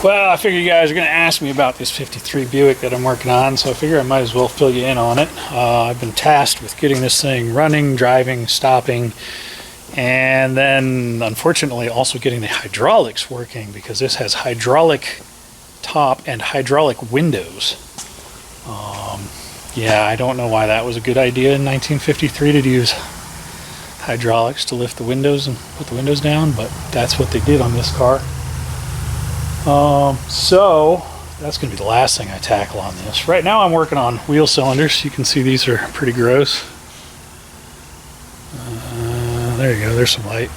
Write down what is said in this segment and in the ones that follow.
Well, I figure you guys are going to ask me about this 53 Buick that I'm working on, so I figure I might as well fill you in on it. I've been tasked with getting this thing running, driving, stopping, and then unfortunately also getting the hydraulics working, because this has hydraulic top and hydraulic windows. Yeah, I don't know why that was a good idea in 1953 to use hydraulics to lift the windows and put the windows down, but that's what they did on this car. So that's going to be the last thing I tackle on this. Right now I'm working on wheel cylinders. You can see these are pretty gross. There you go, there's some light.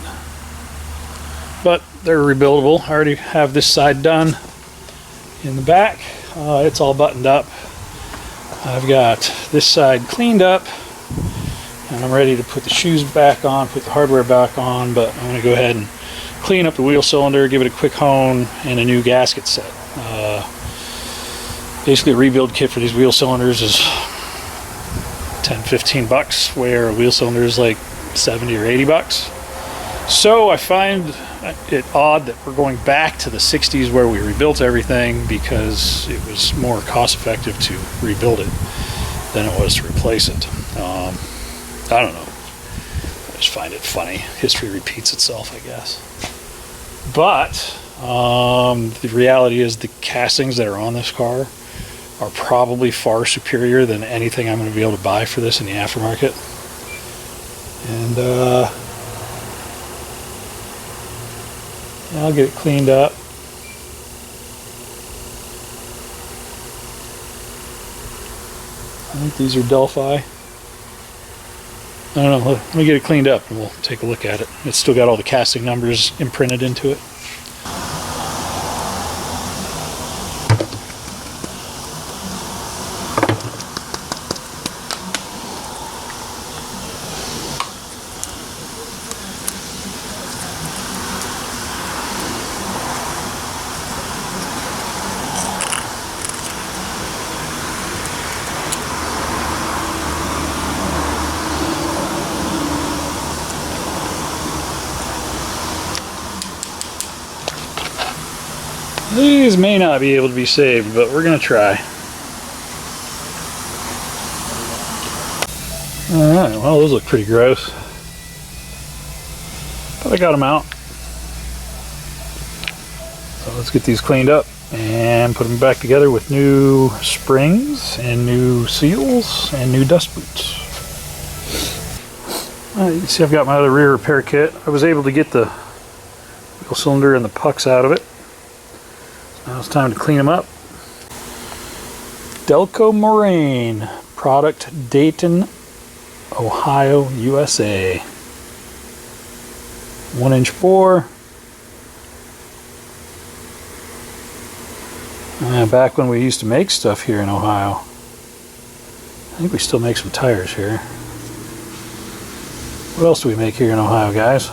But they're rebuildable. I already have this side done in the back. It's all buttoned up. I've got this side cleaned up, and I'm ready to put the shoes back on, put the hardware back on, but I'm going to go ahead and clean up the wheel cylinder, give it a quick hone, and a new gasket set. Basically a rebuild kit for these wheel cylinders is 10-15 bucks, where a wheel cylinder is like 70 or 80 bucks. So I find it odd that we're going back to the 60s where we rebuilt everything, because it was more cost effective to rebuild it than it was to replace it. I don't know. I just find it funny. History repeats itself, I guess. But the reality is the castings that are on this car are probably far superior than anything I'm going to be able to buy for this in the aftermarket. And I'll get it cleaned up. I think these are Delphi. I don't know, let me get it cleaned up and we'll take a look at it. It's still got all the casting numbers imprinted into it. These may not be able to be saved, but we're going to try. Alright, well, those look pretty gross. But I got them out. So let's get these cleaned up and put them back together with new springs and new seals and new dust boots. Alright, you can see I've got my other rear repair kit. I was able to get the wheel cylinder and the pucks out of it. Now it's time to clean them up. Delco Moraine, product Dayton, Ohio, USA. 1-inch bore. Back when we used to make stuff here in Ohio. I think we still make some tires here. What else do we make here in Ohio, guys?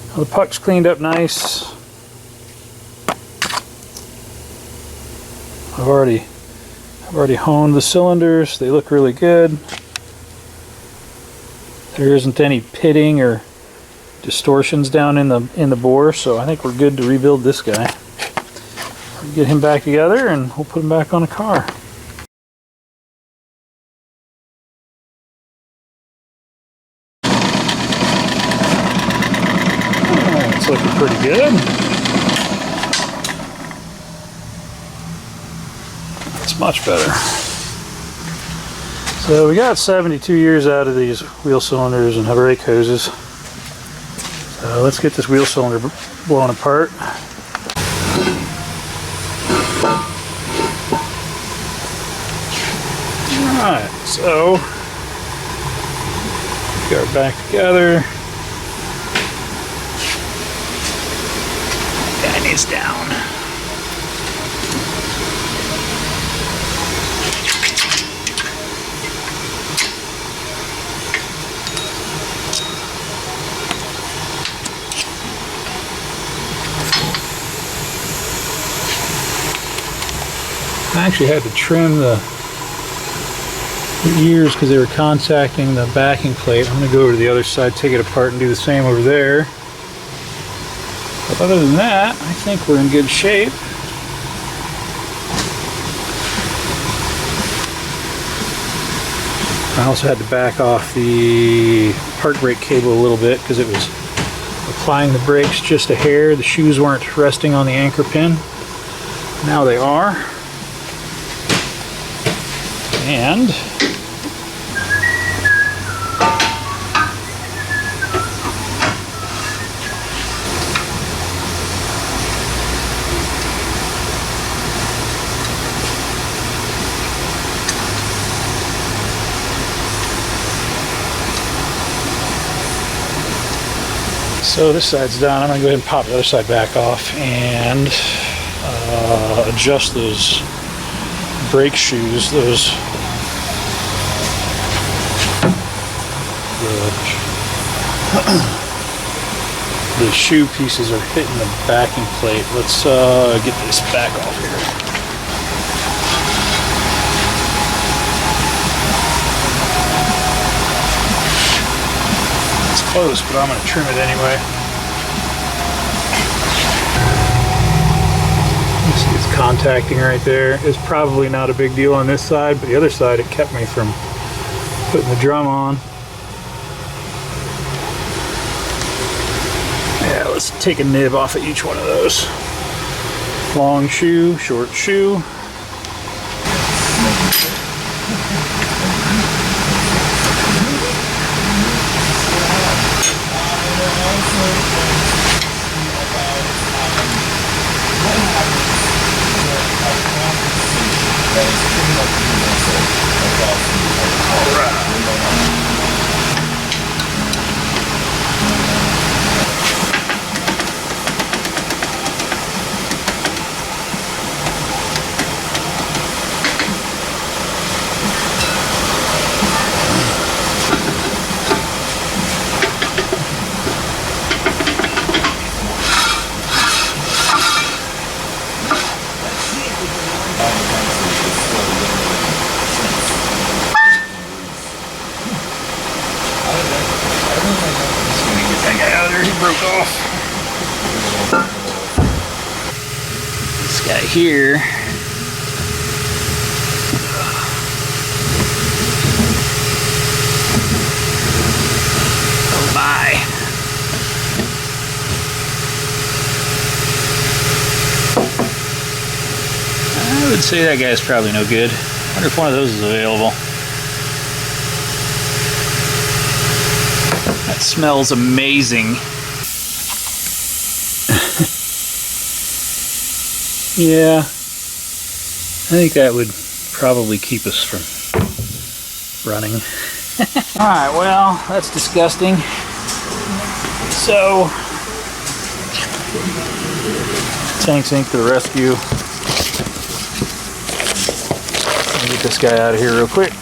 Well, the puck's cleaned up nice. I've already honed the cylinders. They look really good. There isn't any pitting or distortions down in the bore, so I think we're good to rebuild this guy. We'll get him back together and we'll put him back on the car. Oh, it's looking pretty good. Much better. So we got 72 years out of these wheel cylinders and brake hoses. So let's get this wheel cylinder blown apart. Alright, so get her back together. Guy needs down. I actually had to trim the ears because they were contacting the backing plate. I'm going to go over to the other side, take it apart, and do the same over there. But other than that, I think we're in good shape. I also had to back off the park brake cable a little bit because it was applying the brakes just a hair. The shoes weren't resting on the anchor pin. Now they are. And so this side's done. I'm going to go ahead and pop the other side back off and adjust those brake shoes. The shoe pieces are hitting the backing plate. Let's get this back off here. Close, but I'm going to trim it anyway. You see it's contacting right there. It's probably not a big deal on this side, but the other side it kept me from putting the drum on. Yeah, let's take a nib off of each one of those. Long shoe, short shoe. Broke off. This guy here. Oh my. I would say that guy's probably no good. I wonder if one of those is available. That smells amazing. Yeah, I think that would probably keep us from running. Alright, well, that's disgusting. So, Tanks Inc. to the rescue. Let me get this guy out of here real quick.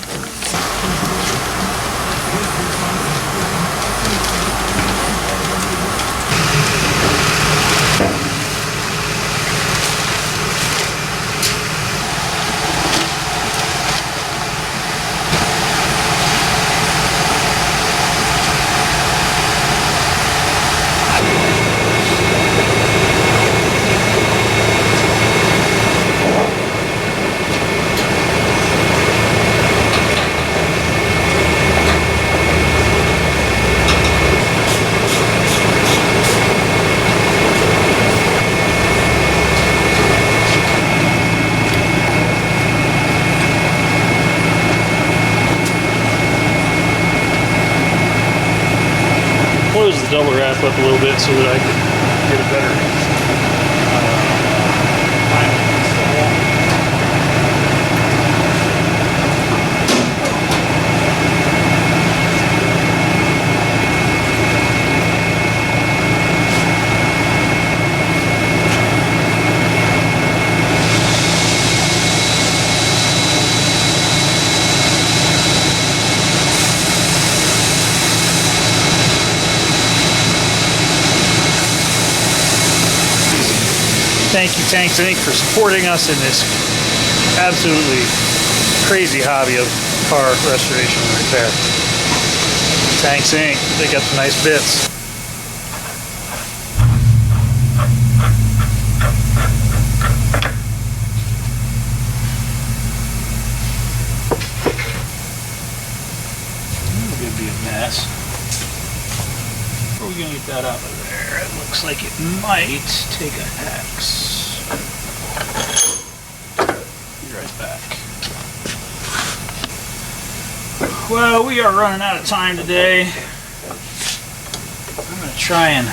Close the double wrap up a little bit so that I can get a better Thank you, Tanks Inc. for supporting us in this absolutely crazy hobby of car restoration and repair. Tanks Inc. They got some nice bits. that out of there. It looks like it might take an X. Be right back. Well, we are running out of time today. I'm going to try and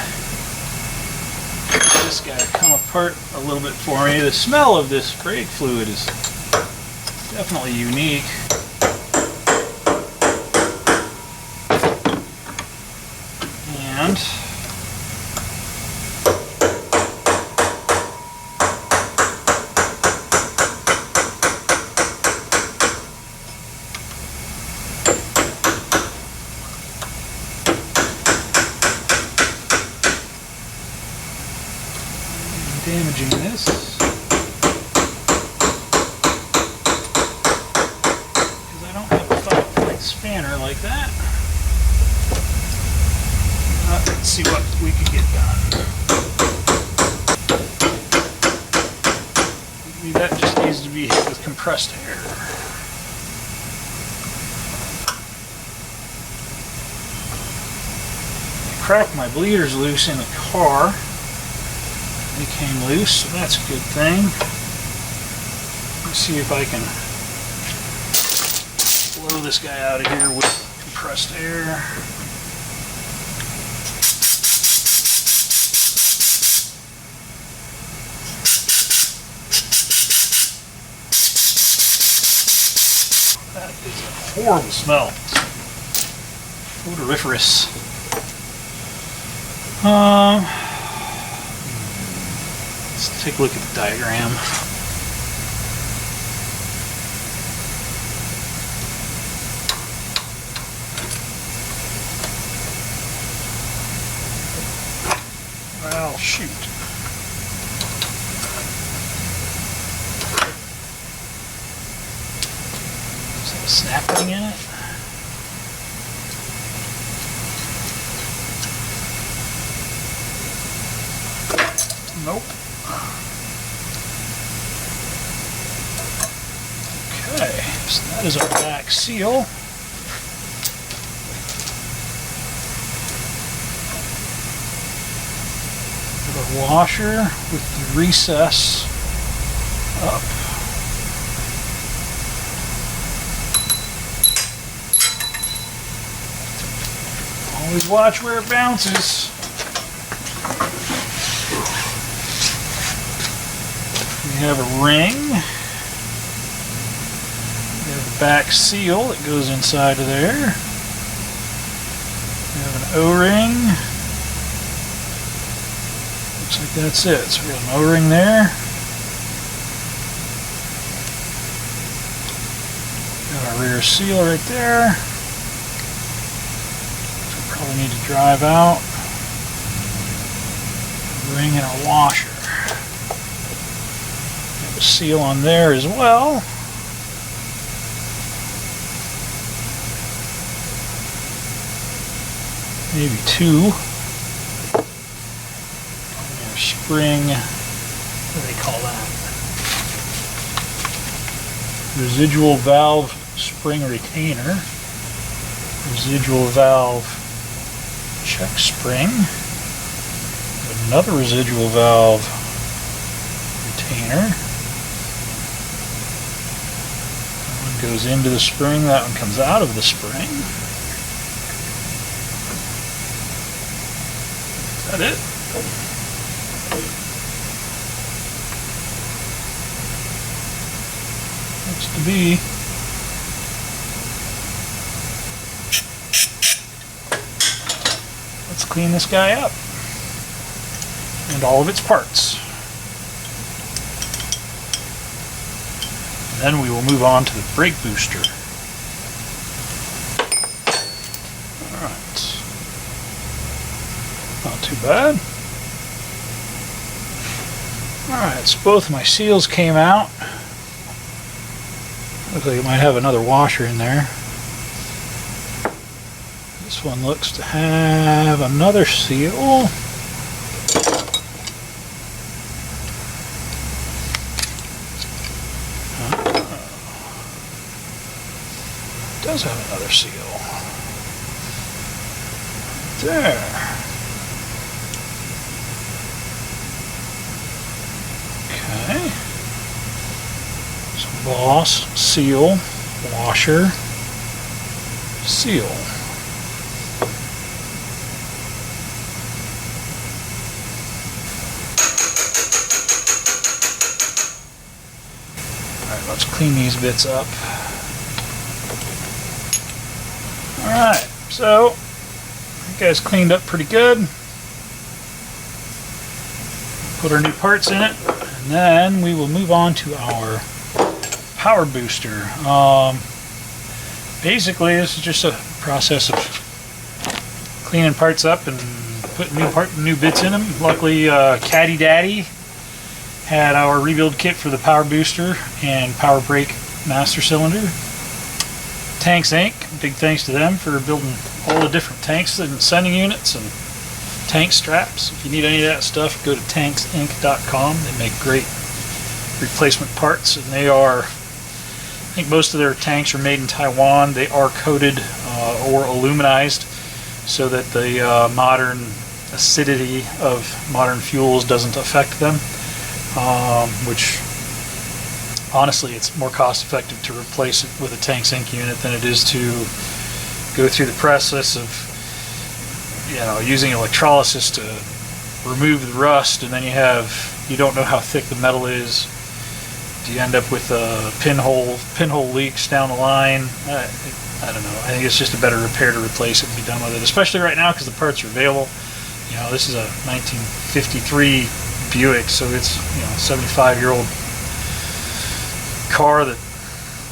get this guy to come apart a little bit for me. The smell of this brake fluid is definitely unique. And damaging this because I don't have a 5-point spanner like that. Let's see what we can get done. Maybe that just needs to be hit with compressed air. I cracked my bleeders loose in the car. They came loose, so that's a good thing. Let's see if I can blow this guy out of here with compressed air. That is a horrible smell. Odoriferous. Let's take a look at the diagram. Well, shoot. Is that a snapping in it? Nope. Okay, so that is our back seal. Our washer with the recess up. Always watch where it bounces. We have a ring. We have a back seal that goes inside of there. We have an O-ring. Looks like that's it. So we got an O-ring there. Got our rear seal right there. So we probably need to drive out. Ring and a washer. Seal on there as well. Maybe two. And spring, what do they call that? Residual valve spring retainer. Residual valve check spring. Another residual valve retainer. Goes into the spring, that one comes out of the spring. Is that it? Looks to be. Let's clean this guy up. And all of its parts. Then we will move on to the brake booster. Alright. Not too bad. Alright, so both my seals came out. Looks like it might have another washer in there. This one looks to have another seal. Does have another seal. There. Boss, seal, washer, seal. Alright, let's clean these bits up. Alright, so you guys cleaned up pretty good. Put our new parts in it, and then we will move on to our power booster. Basically, this is just a process of cleaning parts up and putting new bits in them. Luckily, Caddy Daddy had our rebuild kit for the power booster and power brake master cylinder. Tanks Inc., big thanks to them for building all the different tanks and sending units and tank straps. If you need any of that stuff, go to tanksinc.com. They make great replacement parts, and they are, I think most of their tanks are made in Taiwan. They are coated or aluminized so that the modern acidity of modern fuels doesn't affect them, which honestly, it's more cost effective to replace it with a Tank Inc. unit than it is to go through the process of, you know, using electrolysis to remove the rust, and then you don't know how thick the metal is. Do you end up with pinhole leaks down the line? I don't know. I think it's just a better repair to replace it and be done with it, especially right now because the parts are available. You know, this is a 1953 Buick, so it's, you know, 75-year-old car that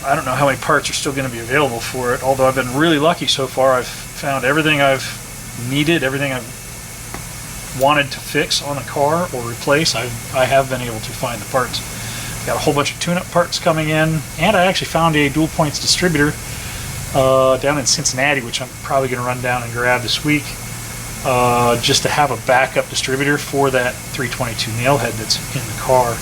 I don't know how many parts are still going to be available for it. Although I've been really lucky so far. I've found everything I've needed, everything I've wanted to fix on the car or replace. I have been able to find the parts. Got a whole bunch of tune-up parts coming in, and I actually found a dual points distributor down in Cincinnati, which I'm probably going to run down and grab this week, just to have a backup distributor for that 322 nailhead that's in the car.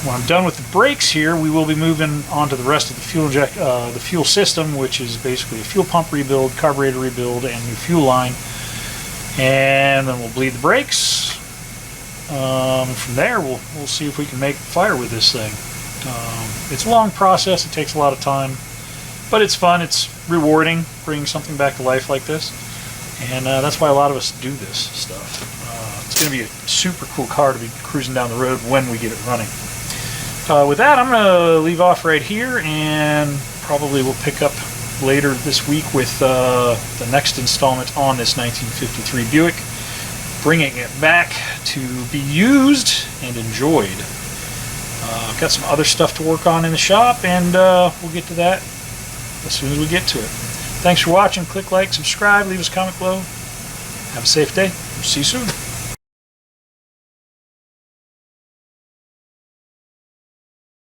When I'm done with the brakes here, we will be moving on to the rest of the fuel system, which is basically a fuel pump rebuild, carburetor rebuild, and new fuel line. And then we'll bleed the brakes. From there, we'll see if we can make fire with this thing. It's a long process. It takes a lot of time, but it's fun. It's rewarding bringing something back to life like this, and that's why a lot of us do this stuff. It's going to be a super cool car to be cruising down the road when we get it running. With that, I'm going to leave off right here, and probably we'll pick up later this week with the next installment on this 1953 Buick, bringing it back to be used and enjoyed. I've got some other stuff to work on in the shop, and we'll get to that as soon as we get to it. Thanks for watching. Click like, subscribe, leave us a comment below. Have a safe day. See you soon.